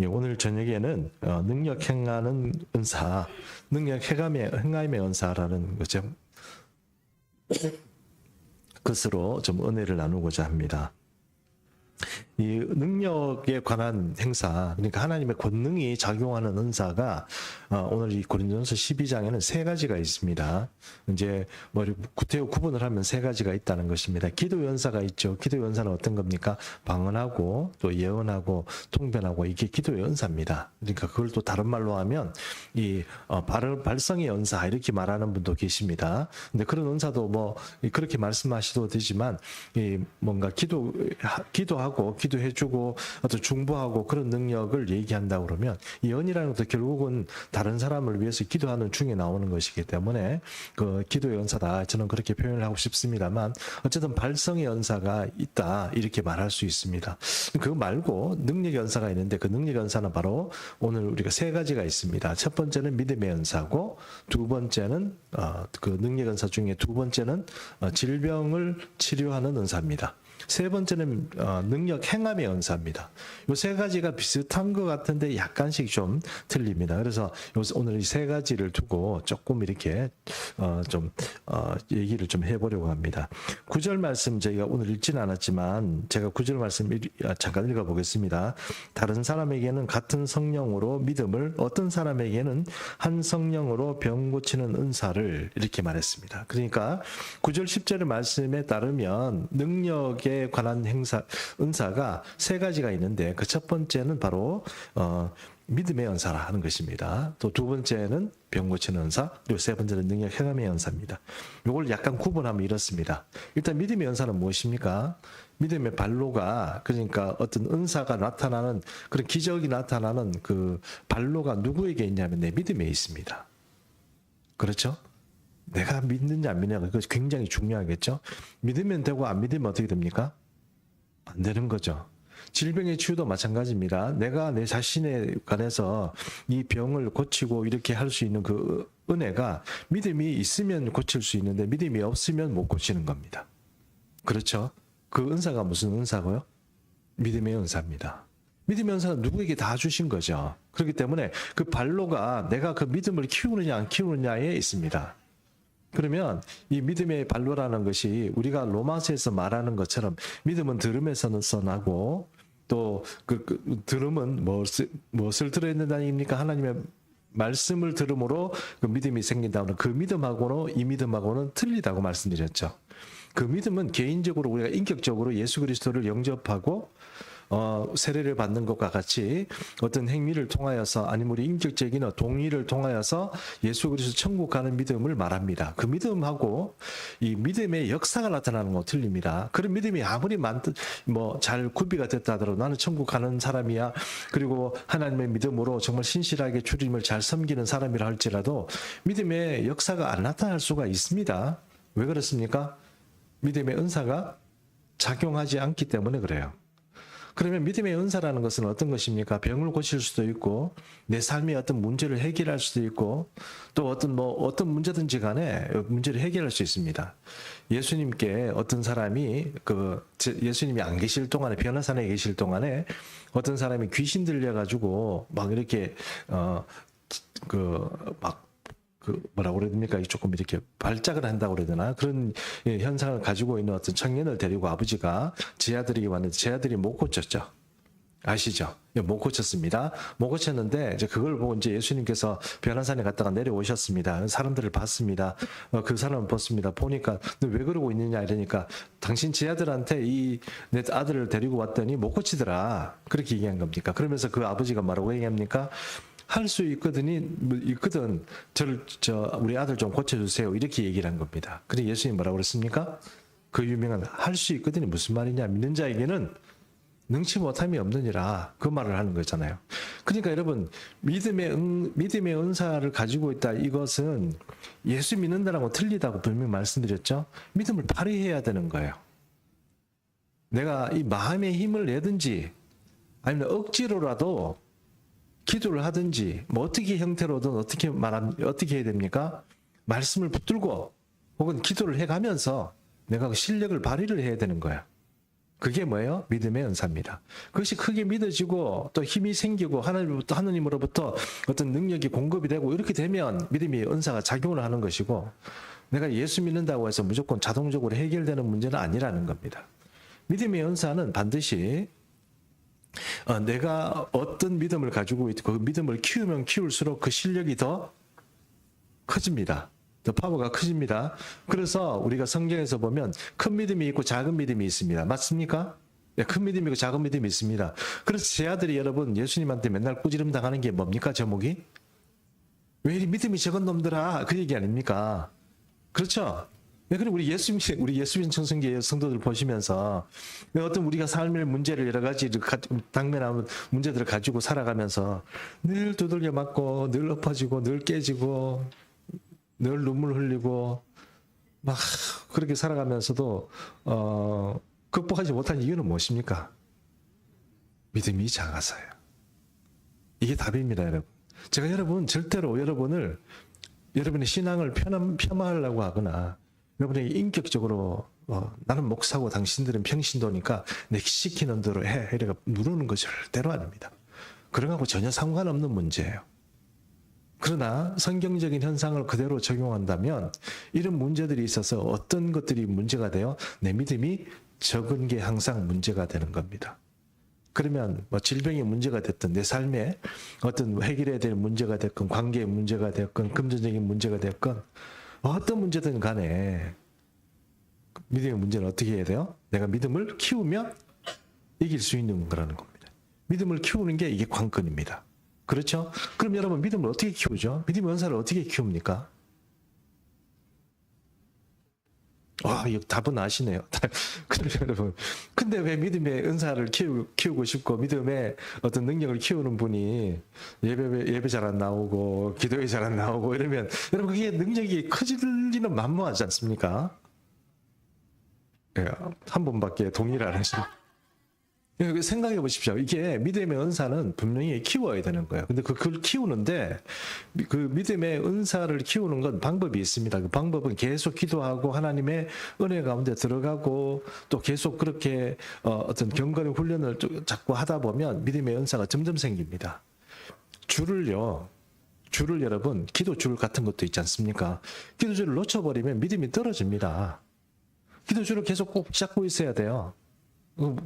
예, 오늘 저녁에는 능력 행하는 은사, 능력 행함의 은사라는 거죠. 그것으로 좀 은혜를 나누고자 합니다. 이 능력에 관한 행사, 그러니까 하나님의 권능이 작용하는 은사가 오늘 이 고린도전서 12장에는 세 가지가 있습니다. 이제 뭐 구태여 구분을 하면 세 가지가 있다는 것입니다. 기도 연사가 있죠. 기도 연사는 어떤 겁니까? 방언하고 또 예언하고 통변하고 이게 기도 연사입니다. 그러니까 그걸 또 다른 말로 하면 이 발성의 연사 이렇게 말하는 분도 계십니다. 근데 그런 은사도 뭐 그렇게 말씀하셔도 되지만 이 뭔가 기도하고 기도해주고 어떤 중보하고 그런 능력을 얘기한다고 그러면 이 연이라는 것도 결국은 다른 사람을 위해서 기도하는 중에 나오는 것이기 때문에 그 기도의 연사다 저는 그렇게 표현을 하고 싶습니다만 어쨌든 발성의 연사가 있다 이렇게 말할 수 있습니다. 그거 말고 능력 연사가 있는데 그 능력 연사는 바로 오늘 우리가 세 가지가 있습니다. 첫 번째는 믿음의 연사고 두 번째는 그 능력 연사 중에 두 번째는 질병을 치료하는 은사입니다. 세 번째는 능력 행함의 은사입니다. 이 세 가지가 비슷한 것 같은데 약간씩 좀 틀립니다. 그래서 오늘 이 세 가지를 두고 조금 이렇게 얘기를 좀 해보려고 합니다. 9절 말씀 저희가 오늘 읽지는 않았지만 제가 9절 말씀 잠깐 읽어보겠습니다. 다른 사람에게는 같은 성령으로 믿음을, 어떤 사람에게는 한 성령으로 병 고치는 은사를 이렇게 말했습니다. 그러니까 9절 10절의 말씀에 따르면 능력에 관한 은사가 세 가지가 있는데 그 첫 번째는 바로 믿음의 은사라 하는 것입니다. 또 두 번째는 병 고치는 은사, 그리고 세 번째는 능력 행함의 은사입니다. 이걸 약간 구분하면 이렇습니다. 일단 믿음의 은사는 무엇입니까? 믿음의 발로가, 그러니까 어떤 은사가 나타나는 그런 기적이 나타나는 그 발로가 누구에게 있냐면 내 믿음에 있습니다. 그렇죠? 내가 믿느냐 안 믿느냐 그것이 굉장히 중요하겠죠. 믿으면 되고 안 믿으면 어떻게 됩니까? 안 되는 거죠. 질병의 치유도 마찬가지입니다. 내가 내 자신에 관해서 이 병을 고치고 이렇게 할 수 있는 그 은혜가 믿음이 있으면 고칠 수 있는데 믿음이 없으면 못 고치는 겁니다. 그렇죠? 그 은사가 무슨 은사고요? 믿음의 은사입니다. 믿음의 은사는 누구에게 다 주신 거죠. 그렇기 때문에 그 발로가 내가 그 믿음을 키우느냐 안 키우느냐에 있습니다. 그러면 이 믿음의 발로라는 것이 우리가 로마서에서 말하는 것처럼 믿음은 들음에서 나고 또 그 들음은 무엇을 들어야 된다는 얘기입니까? 하나님의 말씀을 들음으로 그 믿음이 생긴다는 그 믿음하고는 이 믿음하고는 틀리다고 말씀드렸죠. 그 믿음은 개인적으로 우리가 인격적으로 예수 그리스도를 영접하고 세례를 받는 것과 같이 어떤 행위를 통하여서 아니면 우리 인격적인 동의를 통하여서 예수 그리스도 천국 가는 믿음을 말합니다. 그 믿음하고 이 믿음의 역사가 나타나는 건 틀립니다. 그런 믿음이 아무리 잘 구비가 됐다 하더라도 나는 천국 가는 사람이야. 그리고 하나님의 믿음으로 정말 신실하게 주님을 잘 섬기는 사람이라 할지라도 믿음의 역사가 안 나타날 수가 있습니다. 왜 그렇습니까? 믿음의 은사가 작용하지 않기 때문에 그래요. 그러면 믿음의 은사라는 것은 어떤 것입니까? 병을 고칠 수도 있고 내 삶의 어떤 문제를 해결할 수도 있고 또 어떤 문제든지 간에 문제를 해결할 수 있습니다. 예수님께 어떤 사람이 예수님이 안 계실 동안에 변화산에 계실 동안에 어떤 사람이 귀신 들려가지고 막 이렇게 뭐라고 그래야 됩니까? 조금 이렇게 발작을 한다고 그래야 되나? 그런 현상을 가지고 있는 어떤 청년을 데리고 아버지가 제 아들이 왔는데 제 아들이 못 고쳤죠. 아시죠? 못 고쳤습니다. 못 고쳤는데 이제 그걸 보고 이제 예수님께서 변화산에 갔다가 내려오셨습니다. 사람들을 봤습니다. 그 사람을 봤습니다. 보니까 너 왜 그러고 있느냐 이러니까 당신 제 아들한테 내 아들을 데리고 왔더니 못 고치더라. 그렇게 얘기한 겁니까? 그러면서 그 아버지가 뭐라고 얘기합니까? 할 수 있거든 우리 아들 좀 고쳐주세요 이렇게 얘기를 한 겁니다. 근데 예수님 뭐라고 그랬습니까? 그 유명한 할 수 있거든이 무슨 말이냐, 믿는 자에게는 능치 못함이 없느니라 그 말을 하는 거잖아요. 그러니까 여러분 믿음의 은사를 가지고 있다, 이것은 예수 믿는다라고 틀리다고 분명히 말씀드렸죠. 믿음을 발휘해야 되는 거예요. 내가 이 마음의 힘을 내든지 아니면 억지로라도 기도를 하든지 어떻게 형태로든 어떻게 해야 됩니까? 말씀을 붙들고 혹은 기도를 해가면서 내가 그 실력을 발휘를 해야 되는 거야. 그게 뭐예요? 믿음의 은사입니다. 그것이 크게 믿어지고 또 힘이 생기고 하나님으로부터 어떤 능력이 공급이 되고 이렇게 되면 믿음의 은사가 작용을 하는 것이고, 내가 예수 믿는다고 해서 무조건 자동적으로 해결되는 문제는 아니라는 겁니다. 믿음의 은사는 반드시 내가 어떤 믿음을 가지고 있고 그 믿음을 키우면 키울수록 그 실력이 더 커집니다. 더 파워가 커집니다. 그래서 우리가 성경에서 보면 큰 믿음이 있고 작은 믿음이 있습니다. 맞습니까? 네, 큰 믿음이 있고 작은 믿음이 있습니다. 그래서 제 아들이 여러분 예수님한테 맨날 꾸지름 당하는 게 뭡니까? 제목이? 왜 이리 믿음이 적은 놈들아? 그 얘기 아닙니까? 그렇죠? 네, 그리고 우리 예수님 청성기 성도들 보시면서 어떤 우리가 삶의 문제를 여러 가지 당면한 문제들을 가지고 살아가면서 늘 두들겨 맞고 늘 엎어지고 늘 깨지고 늘 눈물 흘리고 막 그렇게 살아가면서도 극복하지 못한 이유는 무엇입니까? 믿음이 작아서요. 이게 답입니다, 여러분. 제가 절대로 여러분의 신앙을 폄하하려고 하거나 여러분에게 인격적으로 나는 목사고 당신들은 평신도니까 내 시키는 대로 해 이래가 누르는 거 절대로 아닙니다. 그런 거하고 전혀 상관없는 문제예요. 그러나 성경적인 현상을 그대로 적용한다면 이런 문제들이 있어서 어떤 것들이 문제가 돼요? 내 믿음이 적은 게 항상 문제가 되는 겁니다. 그러면 질병의 문제가 됐든 내 삶에 어떤 해결해야 될 문제가 됐건 관계의 문제가 됐건 금전적인 문제가 됐건 어떤 문제든 간에 믿음의 문제는 어떻게 해야 돼요? 내가 믿음을 키우면 이길 수 있는 거라는 겁니다. 믿음을 키우는 게 이게 관건입니다. 그렇죠? 그럼 여러분 믿음을 어떻게 키우죠? 믿음의 은사를 어떻게 키웁니까? 이 답은 아시네요. 그럼 여러분, 근데 왜 믿음의 은사를 키우고 싶고 믿음의 어떤 능력을 키우는 분이 예배 잘 안 나오고 기도에 잘 안 나오고 이러면 여러분 그게 능력이 커지기는 만무하지 않습니까? 예, 한 번밖에 동의를 안 하시는. 생각해 보십시오. 이게 믿음의 은사는 분명히 키워야 되는 거예요. 근데 그걸 키우는데 그 믿음의 은사를 키우는 건 방법이 있습니다. 그 방법은 계속 기도하고 하나님의 은혜 가운데 들어가고 또 계속 그렇게 어떤 경건의 훈련을 자꾸 하다 보면 믿음의 은사가 점점 생깁니다. 줄을 여러분 기도줄 같은 것도 있지 않습니까? 기도줄을 놓쳐버리면 믿음이 떨어집니다. 기도줄을 계속 꼭 잡고 있어야 돼요.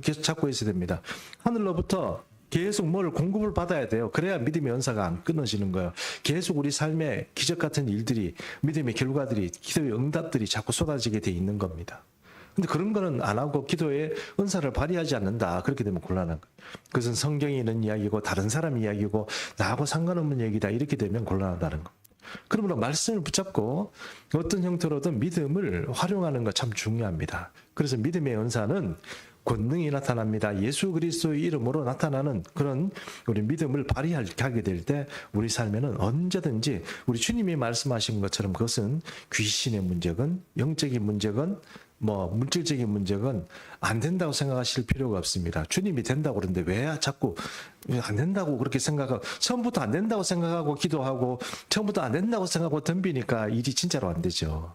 계속 잡고 있어야 됩니다. 하늘로부터 계속 뭘 공급을 받아야 돼요. 그래야 믿음의 은사가 안 끊어지는 거예요. 계속 우리 삶에 기적 같은 일들이, 믿음의 결과들이, 기도의 응답들이 자꾸 쏟아지게 돼 있는 겁니다. 근데 그런 거는 안 하고 기도의 은사를 발휘하지 않는다. 그렇게 되면 곤란한 거예요. 그것은 성경이 있는 이야기고 다른 사람 이야기고 나하고 상관없는 얘기다. 이렇게 되면 곤란하다는 거. 그러므로 말씀을 붙잡고 어떤 형태로든 믿음을 활용하는 거 참 중요합니다. 그래서 믿음의 은사는 권능이 나타납니다. 예수 그리스도의 이름으로 나타나는 그런 우리 믿음을 발휘하게 될 때 우리 삶에는 언제든지 우리 주님이 말씀하신 것처럼 그것은 귀신의 문제건 영적인 문제건 물질적인 문제건 안 된다고 생각하실 필요가 없습니다. 주님이 된다고 그러는데 왜 자꾸 안 된다고 그렇게 생각하고 처음부터 안 된다고 생각하고 기도하고 처음부터 안 된다고 생각하고 덤비니까 일이 진짜로 안 되죠.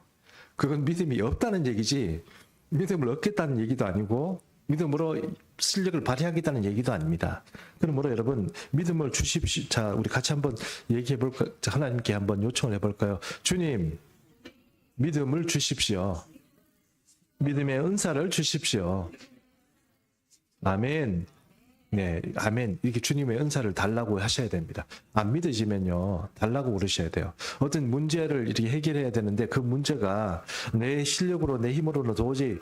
그건 믿음이 없다는 얘기지 믿음을 얻겠다는 얘기도 아니고 믿음으로 실력을 발휘하겠다는 얘기도 아닙니다. 그러므로 여러분 믿음을 주십시오. 자, 우리 같이 한번 얘기해 볼까요? 하나님께 한번 요청을 해볼까요? 주님, 믿음을 주십시오. 믿음의 은사를 주십시오. 아멘. 네, 아멘. 이렇게 주님의 은사를 달라고 하셔야 됩니다. 안 믿으시면요, 달라고 그러셔야 돼요. 어떤 문제를 이렇게 해결해야 되는데 그 문제가 내 실력으로, 내 힘으로는 도저히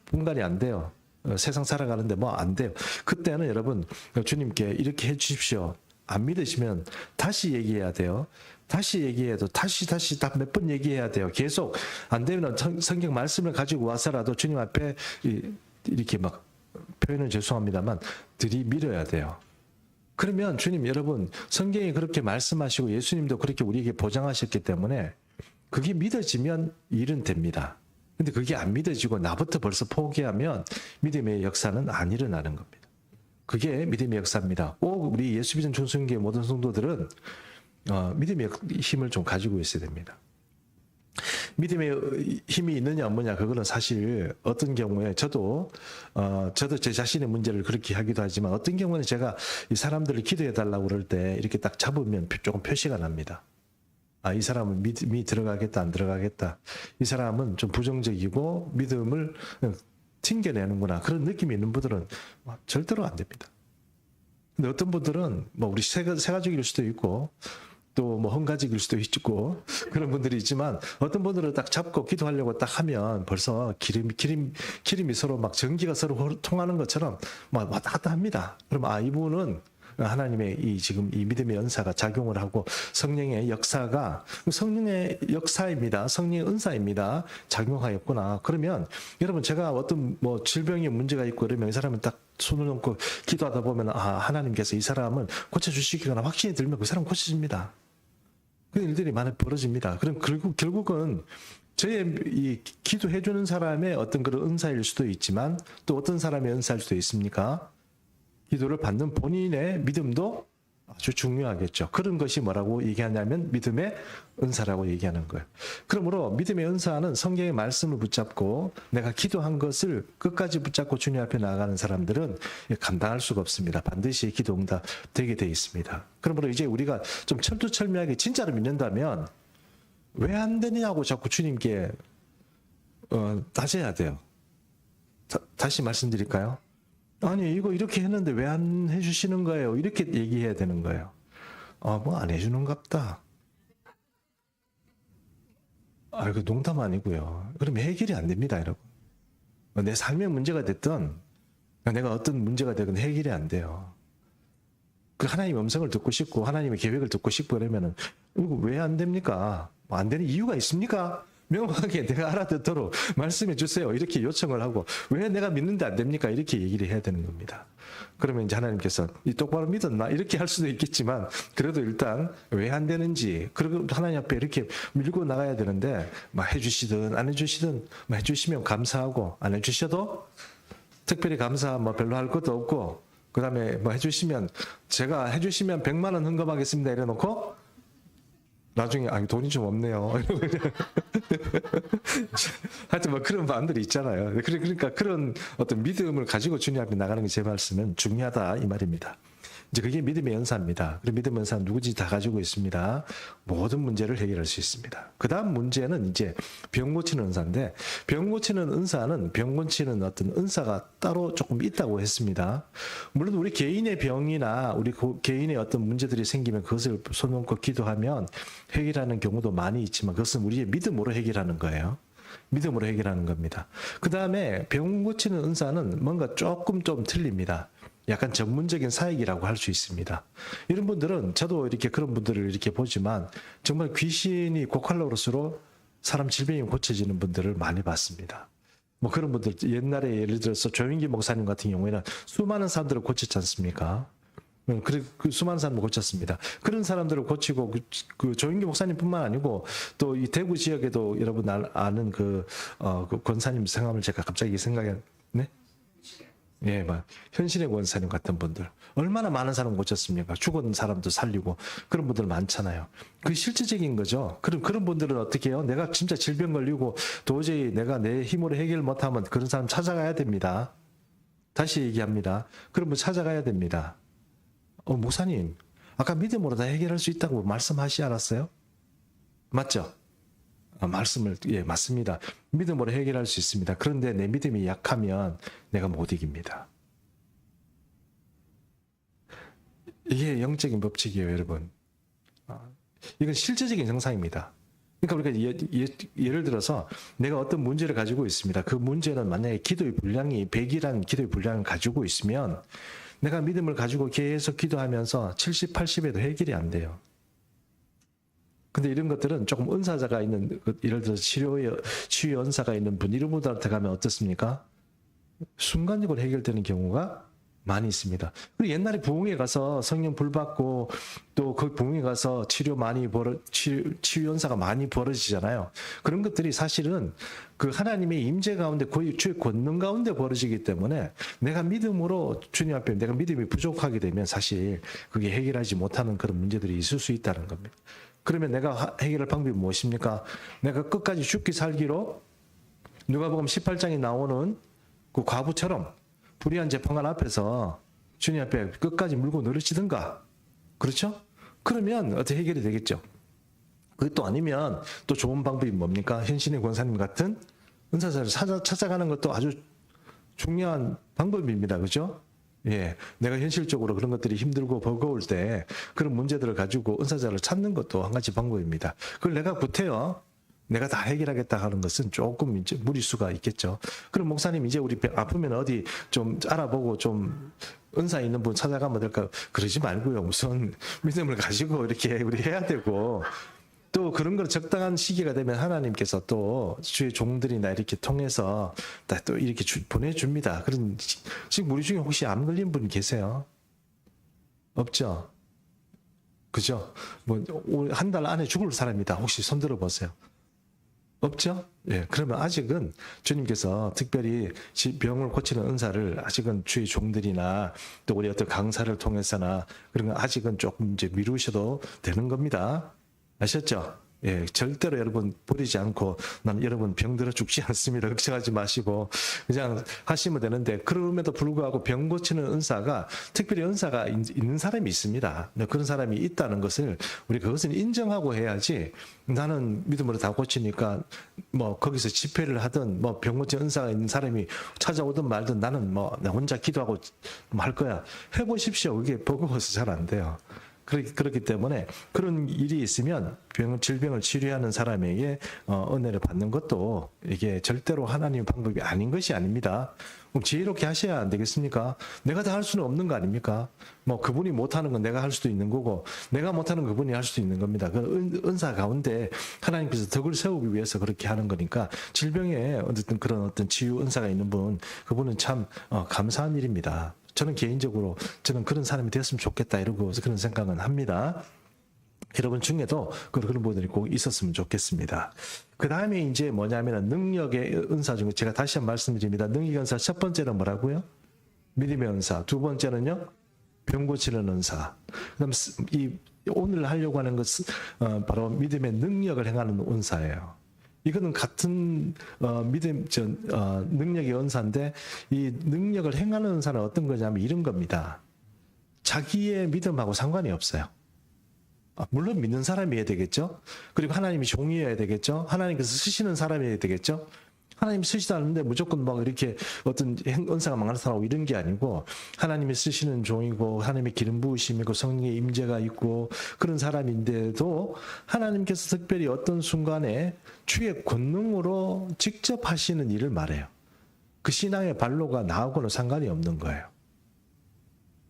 분간이 안 돼요. 세상 살아가는데 안 돼요. 그때는 여러분 주님께 이렇게 해 주십시오. 안 믿으시면 다시 얘기해야 돼요. 다시 얘기해도 다시 다 몇 번 얘기해야 돼요. 계속 안 되면 성경 말씀을 가지고 와서라도 주님 앞에 이렇게 막 표현은 죄송합니다만 들이밀어야 돼요. 그러면 주님 여러분 성경이 그렇게 말씀하시고 예수님도 그렇게 우리에게 보장하셨기 때문에 그게 믿어지면 일은 됩니다. 근데 그게 안 믿어지고 나부터 벌써 포기하면 믿음의 역사는 안 일어나는 겁니다. 그게 믿음의 역사입니다. 꼭 우리 예수 믿는 전성교회 모든 성도들은 믿음의 힘을 좀 가지고 있어야 됩니다. 믿음의 힘이 있느냐 없느냐 그거는 사실 어떤 경우에 저도 제 자신의 문제를 그렇게 하기도 하지만 어떤 경우는 제가 이 사람들을 기도해 달라고 그럴 때 이렇게 딱 잡으면 조금 표시가 납니다. 아, 이 사람은 믿음이 들어가겠다 안 들어가겠다. 이 사람은 좀 부정적이고 믿음을 튕겨내는구나. 그런 느낌이 있는 분들은 절대로 안 됩니다. 근데 어떤 분들은 뭐 우리 세가족일 수도 있고 또 뭐 헝가직일 수도 있고 그런 분들이 있지만 어떤 분들은 딱 잡고 기도하려고 딱 하면 벌써 기름이 서로 막 전기가 서로 통하는 것처럼 막 왔다 갔다 합니다. 그럼 이분은 하나님의 지금 이 믿음의 은사가 작용을 하고 성령의 역사가 성령의 역사입니다. 성령의 은사입니다. 작용하였구나. 그러면 여러분 제가 어떤 뭐 질병에 문제가 있고 그러면 이 사람은 딱 손을 얹고 기도하다 보면 하나님께서 이 사람을 고쳐주시거나 확신이 들면 그 사람 고쳐집니다. 그런 일들이 많이 벌어집니다. 그럼 결국은 저의 이 기도해주는 사람의 어떤 그런 은사일 수도 있지만 또 어떤 사람의 은사일 수도 있습니까? 기도를 받는 본인의 믿음도 아주 중요하겠죠. 그런 것이 뭐라고 얘기하냐면 믿음의 은사라고 얘기하는 거예요. 그러므로 믿음의 은사는 성경의 말씀을 붙잡고 내가 기도한 것을 끝까지 붙잡고 주님 앞에 나아가는 사람들은 감당할 수가 없습니다. 반드시 기도 응답 되게 돼 있습니다. 그러므로 이제 우리가 좀 철두철미하게 진짜로 믿는다면 왜 안 되냐고 자꾸 주님께 따져야 돼요. 다시 말씀드릴까요? 아니 이거 이렇게 했는데 왜 안 해주시는 거예요? 이렇게 얘기해야 되는 거예요. 뭐 안 해주는갑다. 이거 농담 아니고요. 그럼 해결이 안 됩니다, 여러분. 내 삶의 문제가 됐든 내가 어떤 문제가 되든 해결이 안 돼요. 그 하나님의 음성을 듣고 싶고 하나님의 계획을 듣고 싶고 그러면은 이거 왜 안 됩니까? 안 되는 이유가 있습니까? 명확하게 내가 알아듣도록 말씀해 주세요. 이렇게 요청을 하고 왜 내가 믿는데 안 됩니까? 이렇게 얘기를 해야 되는 겁니다. 그러면 이제 하나님께서 똑바로 믿었나? 이렇게 할 수도 있겠지만 그래도 일단 왜 안 되는지 그리고 하나님 앞에 이렇게 밀고 나가야 되는데 해주시든 안 해주시든 해주시면 감사하고 안 해주셔도 특별히 감사 별로 할 것도 없고 그 다음에 해주시면 제가 해주시면 100만 원 헌금하겠습니다 이래놓고 나중에 돈이 좀 없네요. 하여튼 그런 마음들이 있잖아요. 그러니까 그런 어떤 믿음을 가지고 주님 앞에 나가는 게 제 말씀은 중요하다 이 말입니다. 이제 그게 믿음의 연사입니다. 그 믿음의 연사는 누구든지 다 가지고 있습니다. 모든 문제를 해결할 수 있습니다. 그 다음 문제는 이제 병 고치는 은사인데 병 고치는 은사는 병 고치는 어떤 은사가 따로 조금 있다고 했습니다. 물론 우리 개인의 병이나 우리 개인의 어떤 문제들이 생기면 그것을 손 얹고 기도하면 해결하는 경우도 많이 있지만 그것은 우리의 믿음으로 해결하는 거예요. 믿음으로 해결하는 겁니다. 그 다음에 병 고치는 은사는 뭔가 조금 좀 틀립니다. 약간 전문적인 사역이라고 할 수 있습니다. 이런 분들은 저도 이렇게 그런 분들을 이렇게 보지만 정말 귀신이 고칼로로스로 사람 질병이 고쳐지는 분들을 많이 봤습니다. 그런 분들 옛날에 예를 들어서 조영기 목사님 같은 경우에는 수많은 사람들을 고쳤지 않습니까? 그 수많은 사람을 고쳤습니다. 그런 사람들을 고치고 그 조영기 목사님뿐만 아니고 또 이 대구 지역에도 여러분 아는 그 권사님 성함을 제가 갑자기 네? 예, 현신의 권사님 같은 분들 얼마나 많은 사람 고쳤습니까? 죽은 사람도 살리고 그런 분들 많잖아요. 그 실질적인 거죠. 그런 분들은 어떻게 해요? 내가 진짜 질병 걸리고 도저히 내가 내 힘으로 해결 못하면 그런 사람 찾아가야 됩니다. 다시 얘기합니다. 그런 분 찾아가야 됩니다. 목사님, 아까 믿음으로 다 해결할 수 있다고 말씀하시지 않았어요? 맞죠? 맞습니다. 믿음으로 해결할 수 있습니다. 그런데 내 믿음이 약하면 내가 못 이깁니다. 이게 영적인 법칙이에요, 여러분. 이건 실제적인 정상입니다. 그러니까 우리가 예를 들어서 내가 어떤 문제를 가지고 있습니다. 그 문제는 만약에 기도의 분량이 100이라는 기도의 분량을 가지고 있으면 내가 믿음을 가지고 계속 기도하면서 70, 80에도 해결이 안 돼요. 근데 이런 것들은 조금 은사자가 있는, 예를 들어서 치유 은사가 있는 분, 이런 분들한테 가면 어떻습니까? 순간적으로 해결되는 경우가 많이 있습니다. 그리고 옛날에 부흥회 가서 성령 불 받고 또 그 부흥회 가서 치유 연사가 많이 벌어지잖아요. 그런 것들이 사실은 그 하나님의 임재 가운데 거의 주의 권능 가운데 벌어지기 때문에 내가 믿음으로 주님 앞에 내가 믿음이 부족하게 되면 사실 그게 해결하지 못하는 그런 문제들이 있을 수 있다는 겁니다. 그러면 내가 해결할 방법이 무엇입니까? 내가 끝까지 죽기 살기로 누가복음 18장에 나오는 그 과부처럼 불의한 재판관 앞에서 주님 앞에 끝까지 물고 늘으시든가. 그렇죠? 그러면 어떻게 해결이 되겠죠? 그것도 아니면 또 좋은 방법이 뭡니까? 현신의 권사님 같은 은사자를 찾아가는 것도 아주 중요한 방법입니다. 그죠? 예. 내가 현실적으로 그런 것들이 힘들고 버거울 때 그런 문제들을 가지고 은사자를 찾는 것도 한 가지 방법입니다. 그걸 내가 구태여 내가 다 해결하겠다 하는 것은 조금 이제 무리수가 있겠죠. 그럼 목사님 이제 우리 아프면 어디 좀 알아보고 좀 은사 있는 분 찾아가면 될까요? 그러지 말고요. 우선 믿음을 가지고 이렇게 우리 해야 되고 또 그런 걸 적당한 시기가 되면 하나님께서 또 주의 종들이나 이렇게 통해서 또 이렇게 보내줍니다. 그런 지금 우리 중에 혹시 암 걸린 분 계세요? 없죠? 그죠? 뭐 한 달 안에 죽을 사람이다. 혹시 손 들어 보세요. 없죠? 예. 그러면 아직은 주님께서 특별히 병을 고치는 은사를 아직은 주의 종들이나 또 우리 어떤 강사를 통해서나 그런 건 아직은 조금 이제 미루셔도 되는 겁니다. 아셨죠? 예, 절대로 여러분 버리지 않고 난 여러분 병들어 죽지 않습니다. 걱정하지 마시고 그냥 하시면 되는데 그럼에도 불구하고 병 고치는 은사가 특별히 은사가 있는 사람이 있습니다. 그런 사람이 있다는 것을 우리 그것은 인정하고 해야지 나는 믿음으로 다 고치니까 뭐 거기서 집회를 하든 뭐 병 고치는 은사가 있는 사람이 찾아오든 말든 나는 뭐 나 혼자 기도하고 뭐 할 거야. 해보십시오. 그게 버거워서 잘 안 돼요. 그렇기 때문에 그런 일이 있으면 질병을 치료하는 사람에게 은혜를 받는 것도 이게 절대로 하나님의 방법이 아닌 것이 아닙니다. 그럼 지혜롭게 하셔야 안 되겠습니까? 내가 다 할 수는 없는 거 아닙니까? 뭐 그분이 못하는 건 내가 할 수도 있는 거고 내가 못하는 건 그분이 할 수도 있는 겁니다. 그 은사 가운데 하나님께서 덕을 세우기 위해서 그렇게 하는 거니까 질병에 어쨌든 그런 어떤 치유 은사가 있는 분 그분은 참 감사한 일입니다. 저는 개인적으로 저는 그런 사람이 되었으면 좋겠다 이러고 그런 생각은 합니다. 여러분 중에도 그런 분들이 꼭 있었으면 좋겠습니다. 그 다음에 이제 뭐냐면 능력의 은사 중에 제가 다시 한번 말씀드립니다. 능력의 은사 첫 번째는 뭐라고요? 믿음의 은사. 두 번째는요? 병 고치는 은사. 그다음 오늘 하려고 하는 것은 바로 믿음의 능력을 행하는 은사예요. 이거는 같은 능력의 은사인데 이 능력을 행하는 은사는 어떤 거냐면 이런 겁니다. 자기의 믿음하고 상관이 없어요. 물론 믿는 사람이어야 되겠죠. 그리고 하나님이 종이어야 되겠죠. 하나님께서 쓰시는 사람이어야 되겠죠. 하나님이 쓰시지 않는데 무조건 막 이렇게 어떤 은사가 많다고 이런 게 아니고 하나님이 쓰시는 종이고 하나님의 기름 부으심이고 성령의 임재가 있고 그런 사람인데도 하나님께서 특별히 어떤 순간에 주의 권능으로 직접 하시는 일을 말해요. 그 신앙의 발로가 나하고는 상관이 없는 거예요.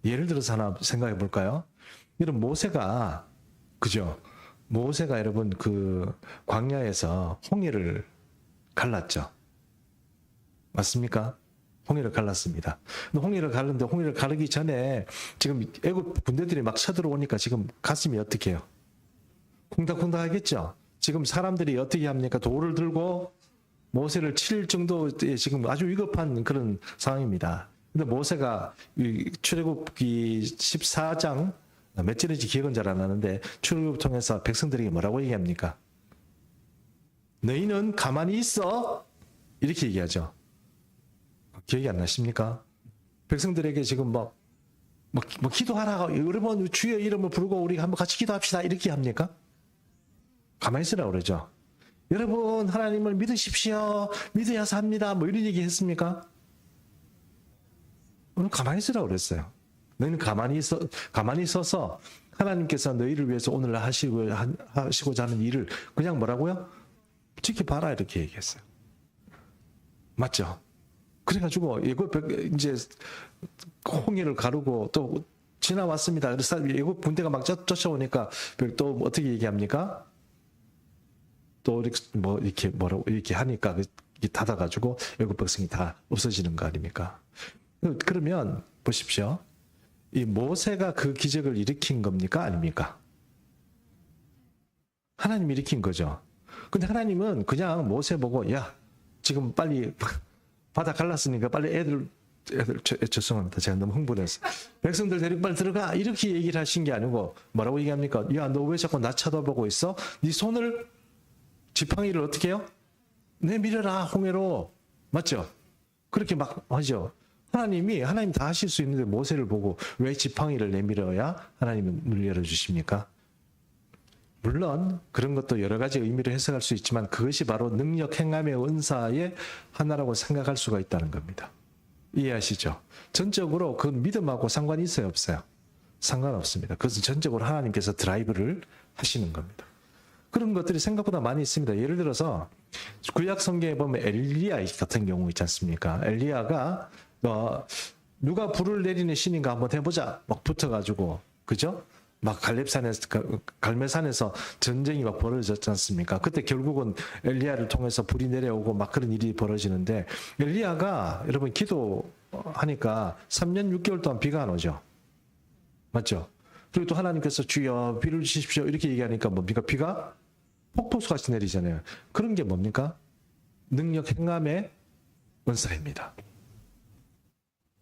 예를 들어서 하나 생각해 볼까요? 여러분 모세가 그죠? 모세가 여러분 그 광야에서 홍해를 갈랐죠. 맞습니까? 홍해를 갈랐습니다. 근데 홍해를 갈랐는데 홍해를 가르기 전에 지금 애국 군대들이 막 쳐들어오니까 지금 가슴이 어떻게 해요? 콩닥콩닥 하겠죠? 지금 사람들이 어떻게 합니까? 돌을 들고 모세를 칠 정도의 지금 아주 위급한 그런 상황입니다. 근데 모세가 출애굽기 14장 몇 절인지 기억은 잘 안 나는데 출애굽 통해서 백성들에게 뭐라고 얘기합니까? 너희는 가만히 있어 이렇게 얘기하죠. 기억이 안 나십니까? 백성들에게 지금 뭐 기도하라 여러분 주의 이름을 부르고 우리 한번 같이 기도합시다 이렇게 합니까? 가만히 있으라고 그러죠. 여러분 하나님을 믿으십시오. 믿어야 삽니다. 뭐 이런 얘기 했습니까? 오늘 가만히 있으라고 그랬어요. 너희는 가만히 있어서 하나님께서 너희를 위해서 오늘 하시고자 하는 일을 그냥 뭐라고요? 지켜봐라 이렇게 얘기했어요. 맞죠? 그래가지고 이제 홍해를 가르고 또 지나왔습니다. 그래서 예고 군대가 막 쫓아오니까 또 어떻게 얘기합니까? 또 이렇게 하니까 닫아가지고 애국 백성이 다 없어지는 거 아닙니까? 그러면 보십시오. 이 모세가 그 기적을 일으킨 겁니까? 아닙니까? 하나님이 일으킨 거죠. 근데 하나님은 그냥 모세 보고 야 지금 빨리 바다 갈랐으니까 빨리 애들 죄송합니다. 제가 너무 흥분해서. 백성들 데리고 빨리 들어가. 이렇게 얘기를 하신 게 아니고 뭐라고 얘기합니까? 야, 너 왜 자꾸 나 쳐다보고 있어? 네 손을 지팡이를 어떻게 해요? 내밀어라 홍해로. 맞죠? 그렇게 막 하죠. 하나님 다 하실 수 있는데 모세를 보고 왜 지팡이를 내밀어야 하나님은 문을 열어주십니까? 물론 그런 것도 여러 가지 의미로 해석할 수 있지만 그것이 바로 능력 행함의 은사의 하나라고 생각할 수가 있다는 겁니다. 이해하시죠? 전적으로 그 믿음하고 상관이 있어요, 없어요? 상관없습니다. 그것은 전적으로 하나님께서 드라이브를 하시는 겁니다. 그런 것들이 생각보다 많이 있습니다. 예를 들어서 구약 성경에 보면 엘리야 같은 경우 있지 않습니까? 엘리야가 누가 불을 내리는 신인가 한번 해보자 막 붙어가지고, 그죠? 막 갈멜산에서 전쟁이 막 벌어졌지 않습니까? 그때 결국은 엘리야를 통해서 불이 내려오고 막 그런 일이 벌어지는데, 엘리야가 여러분 기도하니까 3년 6개월 동안 비가 안 오죠. 맞죠? 그리고 또 하나님께서 주여 비를 주십시오 이렇게 얘기하니까 뭡니까? 비가 폭포수같이 내리잖아요. 그런 게 뭡니까? 능력 행함의 은사입니다.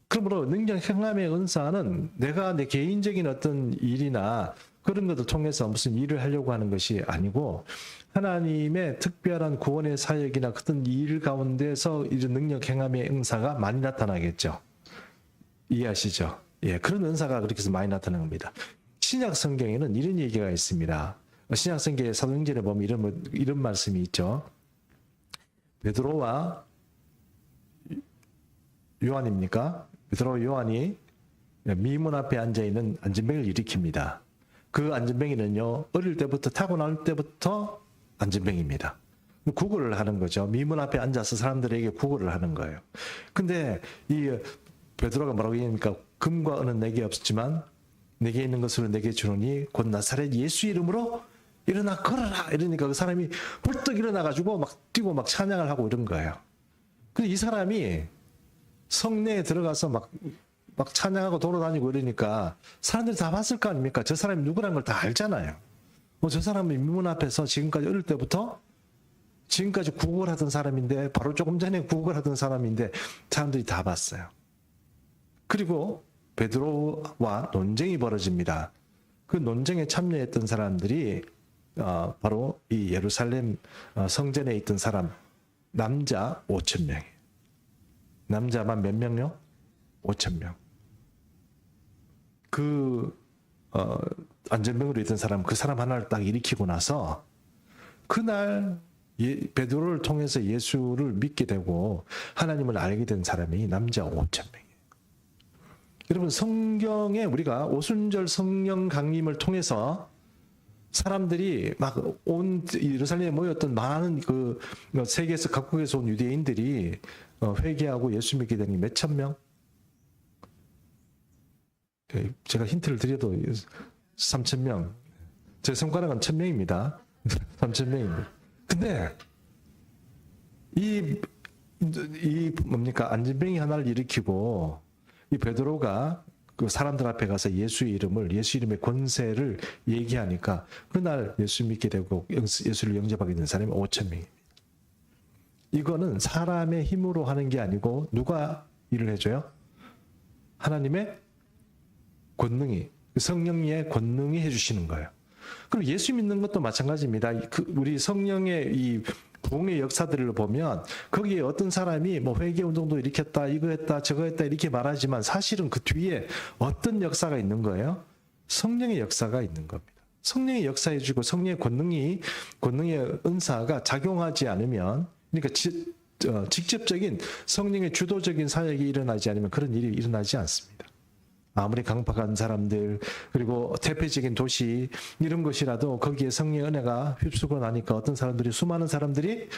그러므로 능력 행함의 은사는 내가 내 개인적인 어떤 일이나 그런 것을 통해서 무슨 일을 하려고 하는 것이 아니고 하나님의 특별한 구원의 사역이나 어떤 일 가운데서 이런 능력 행함의 은사가 많이 나타나겠죠. 이해하시죠? 예, 그런 은사가 그렇게 해서 많이 나타나는 겁니다. 신약 성경에는 이런 얘기가 있습니다. 신약 성경의 사도행전에 보면 이런 말씀이 있죠. 베드로와 요한입니까? 베드로와 요한이 미문 앞에 앉아있는 안전뱅이를 일으킵니다. 그 안전뱅이는요, 어릴 때부터 타고날 때부터 안전뱅이입니다. 구걸을 하는 거죠. 미문 앞에 앉아서 사람들에게 구걸을 하는 거예요. 근데 이 베드로가 뭐라고 얘기합니까? 금과 은은 내게 없었지만 내게 있는 것으로 내게 주노니 곧 나사렛 예수 이름으로 일어나 걸어라. 이러니까 그 사람이 벌떡 일어나가지고 막 뛰고 막 찬양을 하고 이런 거예요. 근데 이 사람이 성내에 들어가서 막 찬양하고 돌아다니고 이러니까 사람들이 다 봤을 거 아닙니까? 저 사람이 누구라는 걸 다 알잖아요. 저 사람이 미문 앞에서 지금까지 어릴 때부터 지금까지 구걸 하던 사람인데, 바로 조금 전에 구걸 하던 사람인데 사람들이 다 봤어요. 그리고 베드로와 논쟁이 벌어집니다. 그 논쟁에 참여했던 사람들이 바로 이 예루살렘 성전에 있던 사람 남자 5,000명이에요. 남자만 몇 명요? 5,000명. 그 안전병으로 있던 사람, 그 사람 하나를 딱 일으키고 나서 그날 베드로를 통해서 예수를 믿게 되고 하나님을 알게 된 사람이 남자 5,000명이에요. 여러분, 성경에 우리가 오순절 성령 강림을 통해서 사람들이 막 온 예루살렘에 모였던 많은 그 세계에서 각국에서 온 유대인들이 회개하고 예수 믿게 되는 게 몇천 명? 제가 힌트를 드려도 3,000명. 제 손가락은 1,000명입니다. 3,000명입니다. 근데 이 뭡니까? 안전병이 하나를 일으키고 이 베드로가 그 사람들 앞에 가서 예수 이름의 권세를 얘기하니까 그날 예수 믿게 되고 예수를 영접하게 된 사람이 5,000명입니다. 이거는 사람의 힘으로 하는 게 아니고 누가 일을 해줘요? 하나님의 권능이, 성령의 권능이 해주시는 거예요. 그럼 예수 믿는 것도 마찬가지입니다. 우리 성령의 이 부흥의 역사들을 보면 거기에 어떤 사람이 뭐 회개 운동도 일으켰다, 이거 했다, 저거 했다 이렇게 말하지만 사실은 그 뒤에 어떤 역사가 있는 거예요? 성령의 역사가 있는 겁니다. 성령의 역사해주고 성령의 권능의 은사가 작용하지 않으면, 그러니까 직접적인 성령의 주도적인 사역이 일어나지 않으면 그런 일이 일어나지 않습니다. 아무리 강팍한 사람들, 그리고 대표적인 도시 이런 것이라도 거기에 성령의 은혜가 휩쓰고 나니까 어떤 사람들이, 수많은 사람들이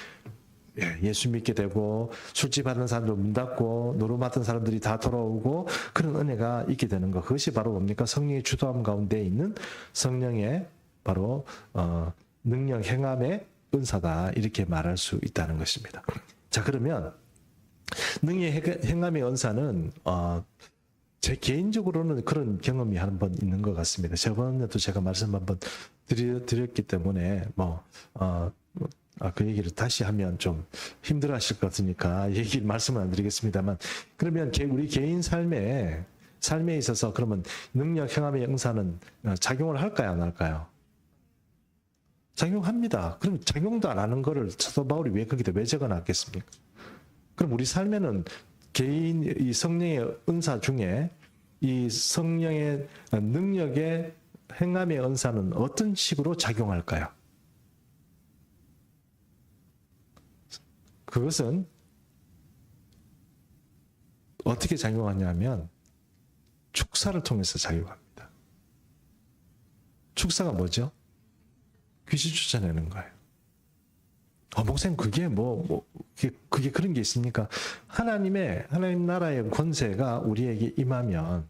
예수 믿게 되고 술집 하는 사람도 문 닫고 노름하던 사람들이 다 돌아오고 그런 은혜가 있게 되는 것. 그것이 바로 뭡니까? 성령의 주도함 가운데 있는 성령의 바로 능력 행함의 은사다, 이렇게 말할 수 있다는 것입니다. 자, 그러면 능력 행함의 은사는 제 개인적으로는 그런 경험이 한번 있는 것 같습니다. 저번에도 제가 말씀 한번 드렸기 때문에 그 얘기를 다시 하면 좀 힘들어 하실 것 같으니까 말씀은 안 드리겠습니다만, 그러면 우리 개인 삶에 있어서 그러면 능력 행함의 은사는 작용을 할까요, 안 할까요? 작용합니다. 그럼 작용도 안 하는 거를 사도 바울이 왜 거기다 왜 적어놨겠습니까? 그럼 우리 삶에는 개인 이 성령의 은사 중에 이 성령의 능력의 행함의 은사는 어떤 식으로 작용할까요? 그것은 어떻게 작용하냐면 축사를 통해서 작용합니다. 축사가 뭐죠? 귀신 쫓아내는 거예요. 목사님 그게 그게 그런 게 있습니까? 하나님 나라의 권세가 우리에게 임하면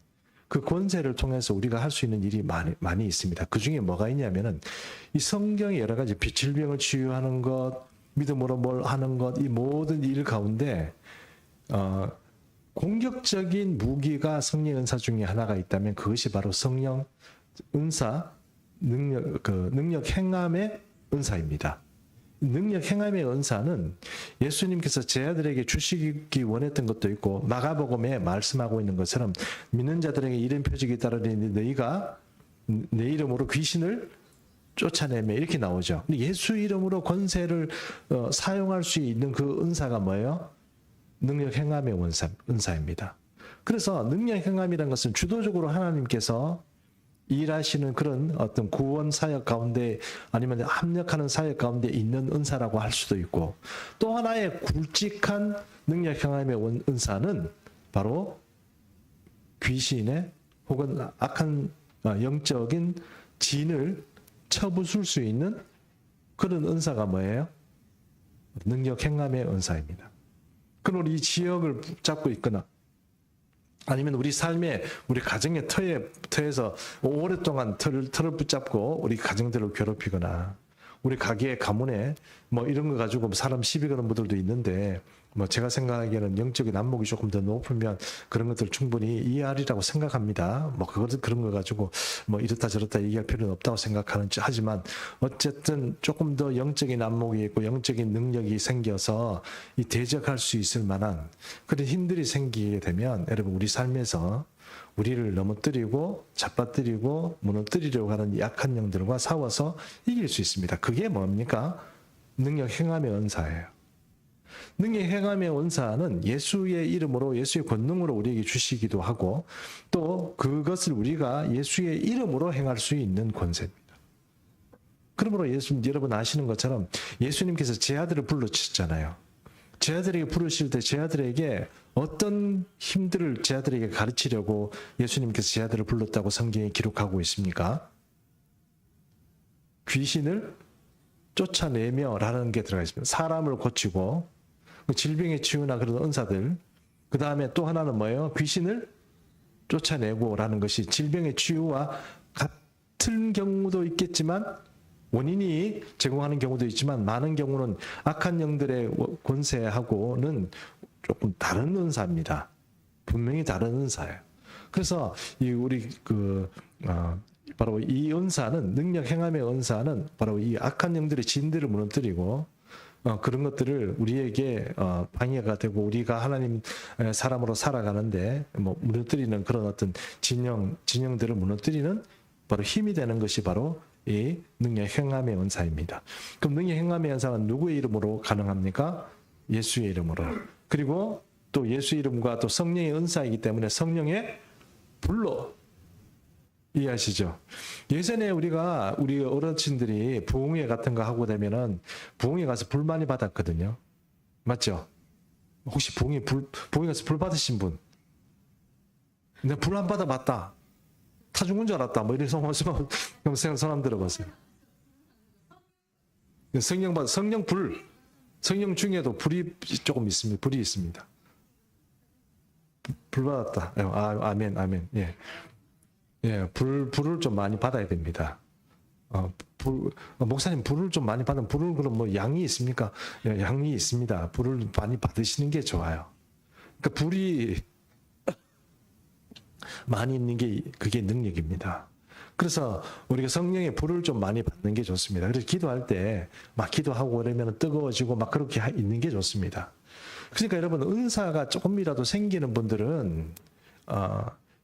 그 권세를 통해서 우리가 할 수 있는 일이 많이 있습니다. 그 중에 뭐가 있냐면은 이 성경의 여러 가지 질병을 치유하는 것, 믿음으로 뭘 하는 것, 이 모든 일 가운데 공격적인 무기가 성령 은사 중에 하나가 있다면 그것이 바로 성령 은사, 능력 행함의 은사입니다. 능력 행함의 은사는 예수님께서 제 아들에게 주시기 원했던 것도 있고 마가복음에 말씀하고 있는 것처럼 믿는 자들에게 이런 표적이 따르니 너희가 내 이름으로 귀신을 쫓아내며 이렇게 나오죠. 예수 이름으로 권세를 사용할 수 있는 그 은사가 뭐예요? 능력 행함의 은사입니다. 그래서 능력 행함이라는 것은 주도적으로 하나님께서 일하시는 그런 어떤 구원 사역 가운데 아니면 합력하는 사역 가운데 있는 은사라고 할 수도 있고, 또 하나의 굵직한 능력 행함의 은사는 바로 귀신의 혹은 악한 영적인 진을 쳐부술 수 있는 그런 은사가 뭐예요? 능력 행함의 은사입니다. 그럼 이 지역을 붙잡고 있거나 아니면 우리 삶에 우리 가정의 터에서 오랫동안 틀을 붙잡고 우리 가정들을 괴롭히거나 우리 가문에 이런 거 가지고 사람 시비 거는 분들도 있는데 제가 생각하기에는 영적인 안목이 조금 더 높으면 그런 것들 충분히 이해하리라고 생각합니다. 그런 거 가지고 이렇다 저렇다 얘기할 필요는 없다고 하지만 어쨌든 조금 더 영적인 안목이 있고 영적인 능력이 생겨서 이 대적할 수 있을 만한 그런 힘들이 생기게 되면 여러분 우리 삶에서 우리를 넘어뜨리고 잡아뜨리고 무너뜨리려고 하는 약한 영들과 싸워서 이길 수 있습니다. 그게 뭡니까? 능력 행함의 은사예요. 능력 행함의 은사는 예수의 이름으로 예수의 권능으로 우리에게 주시기도 하고 또 그것을 우리가 예수의 이름으로 행할 수 있는 권세입니다. 그러므로 여러분 아시는 것처럼 예수님께서 제 아들을 불러주셨잖아요. 제 아들에게 부르실 때 제 아들에게 어떤 힘들을 제 아들에게 가르치려고 예수님께서 제 아들을 불렀다고 성경에 기록하고 있습니까? 귀신을 쫓아내며 라는 게 들어가 있습니다. 사람을 고치고 질병의 치유나 그런 은사들, 그 다음에 또 하나는 뭐예요? 귀신을 쫓아내고 라는 것이 질병의 치유와 같은 경우도 있겠지만 원인이 제공하는 경우도 있지만 많은 경우는 악한 영들의 권세하고는 조금 다른 은사입니다. 분명히 다른 은사예요. 그래서 바로 이 은사는 능력 행함의 은사는 바로 이 악한 영들의 진들을 무너뜨리고 그런 것들을 우리에게 방해가 되고 우리가 하나님 사람으로 살아가는데 무너뜨리는 그런 어떤 진영들을 무너뜨리는 바로 힘이 되는 것이 바로 이 능력 행함의 은사입니다. 그럼 능력 행함의 은사는 누구의 이름으로 가능합니까? 예수의 이름으로. 그리고 또 예수의 이름과 또 성령의 은사이기 때문에 성령의 불로 이해하시죠? 예전에 우리 어르신들이 부흥회 같은 거 하고 되면은 부흥회 가서 불 많이 받았거든요. 맞죠? 혹시 부흥회 가서 불 받으신 분? 내가 불 안 받아봤다. 타 죽은 줄 알았다. 이래서 손 들어봤어요. 성령 중에도 불이 조금 있습니다. 불이 있습니다. 불 받았다. 아멘. 예, 불을 좀 많이 받아야 됩니다. 목사님 불을 좀 많이 받으면 불을 그럼 양이 있습니까? 예, 양이 있습니다. 불을 많이 받으시는 게 좋아요. 그러니까 불이 많이 있는 게 그게 능력입니다. 그래서 우리가 성령의 불을 좀 많이 받는 게 좋습니다. 그래서 기도할 때 막 기도하고 그러면 뜨거워지고 막 그렇게 있는 게 좋습니다. 그러니까 여러분 은사가 조금이라도 생기는 분들은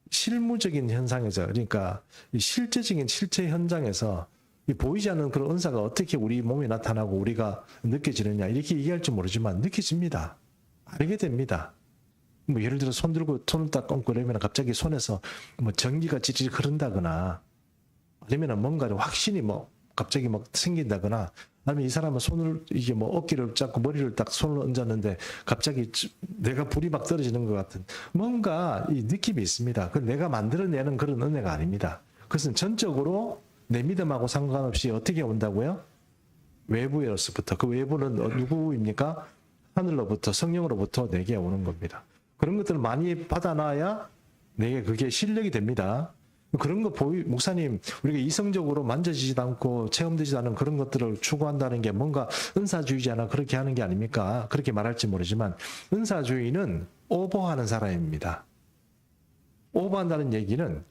실무적인 현상에서, 그러니까 이 실제적인 실체 현장에서 이 보이지 않는 그런 은사가 어떻게 우리 몸에 나타나고 우리가 느껴지느냐 이렇게 얘기할지 모르지만 느껴집니다. 알게 됩니다. 뭐 예를 들어 손 들고 손을 딱 얹고 그러면 갑자기 손에서 뭐 전기가 찌릿 흐른다거나 아니면 뭔가 확신이 뭐 갑자기 막 생긴다거나 아니면 이 사람은 손을 이게 뭐 어깨를 잡고 머리를 딱 손을 얹었는데 갑자기 내가 불이 막 떨어지는 것 같은 뭔가 이 느낌이 있습니다. 그 내가 만들어내는 그런 은혜가 아닙니다. 그것은 전적으로 내 믿음하고 상관없이 어떻게 온다고요? 외부에서부터. 그 외부는 누구입니까? 하늘로부터 성령으로부터 내게 오는 겁니다. 그런 것들을 많이 받아놔야 내게 그게 실력이 됩니다. 그런 거 목사님, 우리가 이성적으로 만져지지도 않고 체험되지도 않은 그런 것들을 추구한다는 게 뭔가 은사주의자나 그렇게 하는 게 아닙니까? 그렇게 말할지 모르지만 은사주의는 오버하는 사람입니다. 오버한다는 얘기는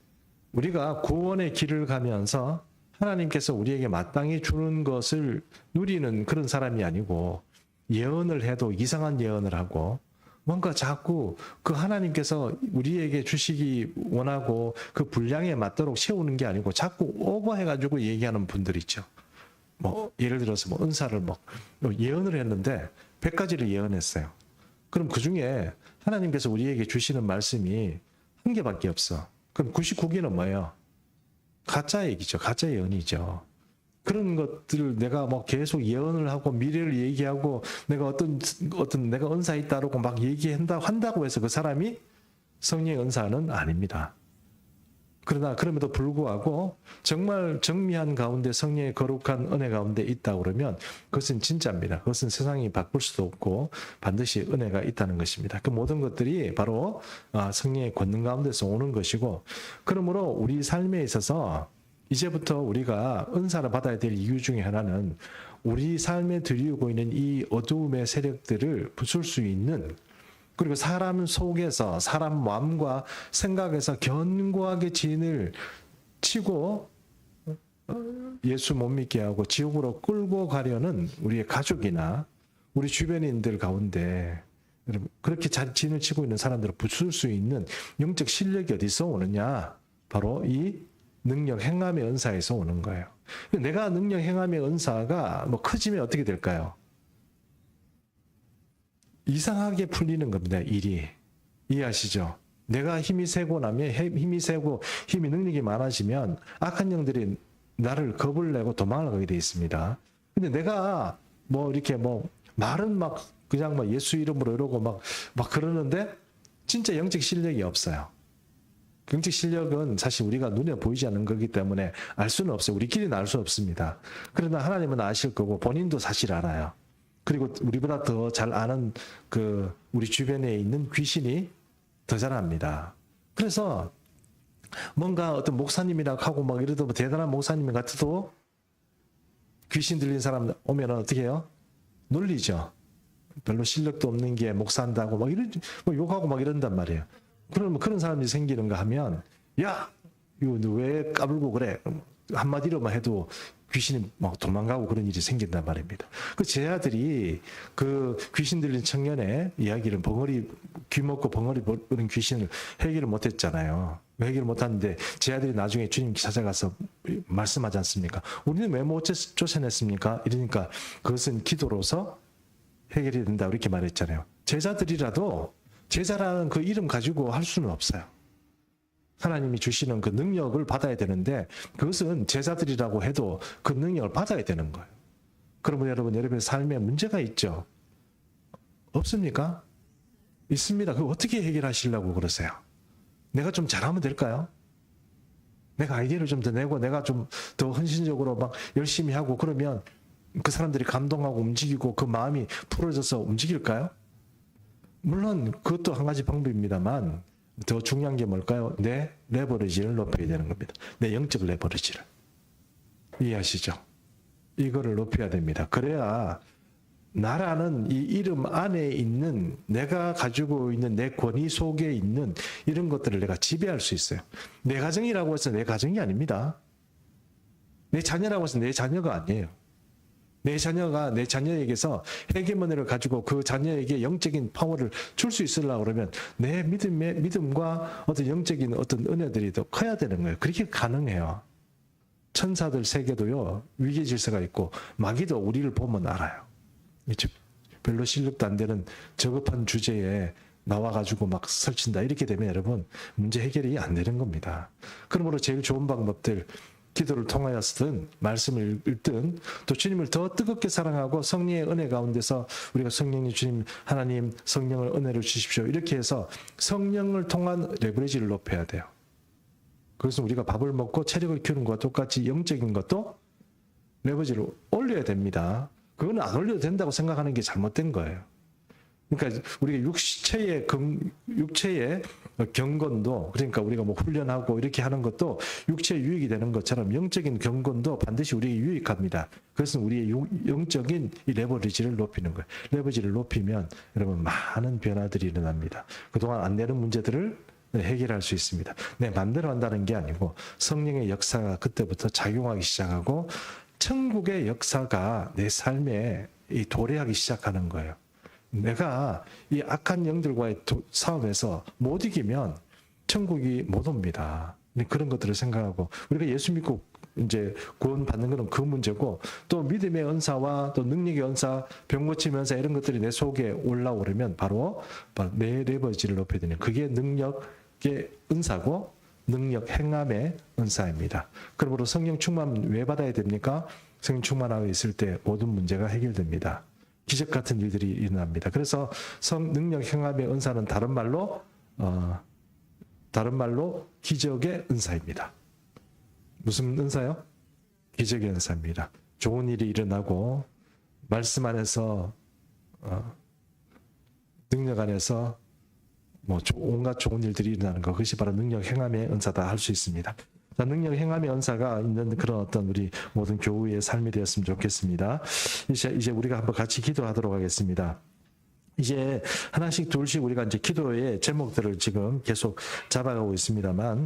우리가 구원의 길을 가면서 하나님께서 우리에게 마땅히 주는 것을 누리는 그런 사람이 아니고 예언을 해도 이상한 예언을 하고 뭔가 자꾸 그 하나님께서 우리에게 주시기 원하고 그 분량에 맞도록 세우는 게 아니고 자꾸 오버해가지고 얘기하는 분들 있죠. 뭐 예를 들어서 뭐 은사를 뭐 예언을 했는데 100가지를 예언했어요. 그럼 그 중에 하나님께서 우리에게 주시는 말씀이 한 개밖에 없어. 그럼 99개는 뭐예요? 가짜 얘기죠. 가짜 예언이죠. 그런 것들을 내가 뭐 계속 예언을 하고 미래를 얘기하고 내가 어떤 내가 은사 있다라고 막 한다고 해서 그 사람이 성령의 은사는 아닙니다. 그러나 그럼에도 불구하고 정말 정미한 가운데 성령의 거룩한 은혜 가운데 있다 그러면 그것은 진짜입니다. 그것은 세상이 바꿀 수도 없고 반드시 은혜가 있다는 것입니다. 그 모든 것들이 바로 성령의 권능 가운데서 오는 것이고, 그러므로 우리 삶에 있어서 이제부터 우리가 은사를 받아야 될 이유 중에 하나는 우리 삶에 들이우고 있는 이 어두움의 세력들을 부술 수 있는, 그리고 사람 속에서 사람 마음과 생각에서 견고하게 진을 치고 예수 못 믿게 하고 지옥으로 끌고 가려는 우리의 가족이나 우리 주변인들 가운데 그렇게 진을 치고 있는 사람들을 부술 수 있는 영적 실력이 어디서 오느냐? 바로 이 능력 행함의 은사에서 오는 거예요. 내가 능력 행함의 은사가 뭐 커지면 어떻게 될까요? 이상하게 풀리는 겁니다. 일이. 이해하시죠? 내가 힘이 세고 나면 힘이 세고 힘이 능력이 많아지면 악한 영들이 나를 겁을 내고 도망을 가게 돼 있습니다. 근데 내가 뭐 이렇게 뭐 말은 막 그냥 막 예수 이름으로 이러고 막 그러는데 진짜 영적 실력이 없어요. 영적 실력은 사실 우리가 눈에 보이지 않는 거기 때문에 알 수는 없어요. 우리끼리는 알 수 없습니다. 그러나 하나님은 아실 거고 본인도 사실 알아요. 그리고 우리보다 더 잘 아는 그 우리 주변에 있는 귀신이 더 잘 압니다. 그래서 뭔가 어떤 목사님이라고 하고 막 이러도 뭐 대단한 목사님 같아도 귀신 들린 사람 오면 어떻게 해요? 놀리죠. 별로 실력도 없는 게 목사한다고 막 뭐 욕하고 막 이런단 말이에요. 그러면 그런 사람이 생기는가 하면, 야, 이거 너 왜 까불고 그래? 한마디로만 해도 귀신이 막 도망가고 그런 일이 생긴단 말입니다. 그 제 아들이 그 귀신 들린 청년의 이야기를 귀 먹고 벙어리 부는 귀신을 해결을 못했잖아요. 해결을 못하는데 제 아들이 나중에 주님 찾아가서 말씀하지 않습니까? 우리는 왜 못 쫓아냈습니까? 이러니까 그것은 기도로서 해결이 된다 이렇게 말했잖아요. 제자들이라도 제자라는 그 이름 가지고 할 수는 없어요. 하나님이 주시는 그 능력을 받아야 되는데 그것은 제자들이라고 해도 그 능력을 받아야 되는 거예요. 그러면 여러분의 삶에 문제가 있죠? 없습니까? 있습니다. 그거 어떻게 해결하시려고 그러세요? 내가 좀 잘하면 될까요? 내가 아이디어를 좀 더 내고 내가 좀 더 헌신적으로 막 열심히 하고 그러면 그 사람들이 감동하고 움직이고 그 마음이 풀어져서 움직일까요? 물론 그것도 한 가지 방법입니다만 더 중요한 게 뭘까요? 내 레버리지를 높여야 되는 겁니다. 내 영적 레버리지를. 이해하시죠? 이거를 높여야 됩니다. 그래야 나라는 이 이름 안에 있는 내가 가지고 있는 내 권위 속에 있는 이런 것들을 내가 지배할 수 있어요. 내 가정이라고 해서 내 가정이 아닙니다. 내 자녀라고 해서 내 자녀가 아니에요. 내 자녀가 내 자녀에게서 헤게모니를 가지고 그 자녀에게 영적인 파워를 줄 수 있으려고 그러면 내 믿음과 어떤 영적인 어떤 은혜들이 더 커야 되는 거예요. 그렇게 가능해요. 천사들 세계도요, 위계 질서가 있고 마귀도 우리를 보면 알아요. 별로 실력도 안 되는 저급한 주제에 나와가지고 막 설친다. 이렇게 되면 여러분 문제 해결이 안 되는 겁니다. 그러므로 제일 좋은 방법들, 기도를 통하여서든 말씀을 읽든 또 주님을 더 뜨겁게 사랑하고 성령의 은혜 가운데서 우리가 성령님, 주님, 하나님 성령을 은혜를 주십시오. 이렇게 해서 성령을 통한 레버리지를 높여야 돼요. 그것은 우리가 밥을 먹고 체력을 키우는 것과 똑같이 영적인 것도 레버리지를 올려야 됩니다. 그건 안 올려도 된다고 생각하는 게 잘못된 거예요. 그러니까 우리가 육체의 경건도, 그러니까 우리가 뭐 훈련하고 이렇게 하는 것도 육체에 유익이 되는 것처럼 영적인 경건도 반드시 우리에게 유익합니다. 그것은 우리의 영적인 이 레버리지를 높이는 거예요. 레버리지를 높이면 여러분 많은 변화들이 일어납니다. 그동안 안 되는 문제들을 해결할 수 있습니다. 내 마음대로 한다는 게 아니고 성령의 역사가 그때부터 작용하기 시작하고 천국의 역사가 내 삶에 도래하기 시작하는 거예요. 내가 이 악한 영들과의 싸움에서 못 이기면 천국이 못 옵니다. 그런 것들을 생각하고 우리가 예수 믿고 이제 구원받는 것은 그 문제고, 또 믿음의 은사와 또 능력의 은사, 병 고침의 은사 이런 것들이 내 속에 올라오려면 바로 내 레버리지를 높여야 되는, 그게 능력의 은사고 능력 행함의 은사입니다. 그러므로 성령 충만 왜 받아야 됩니까? 성령 충만하고 있을 때 모든 문제가 해결됩니다. 기적 같은 일들이 일어납니다. 그래서 능력 행함의 은사는 다른 말로 기적의 은사입니다. 무슨 은사요? 기적의 은사입니다. 좋은 일이 일어나고 말씀 안에서 능력 안에서 뭐 온갖 좋은 일들이 일어나는 것, 그것이 바로 능력 행함의 은사다 할 수 있습니다. 자, 능력 행함의 은사가 있는 그런 어떤 우리 모든 교우의 삶이 되었으면 좋겠습니다. 이제 우리가 한번 같이 기도하도록 하겠습니다. 이제 하나씩 둘씩 우리가 이제 기도의 제목들을 지금 계속 잡아가고 있습니다만,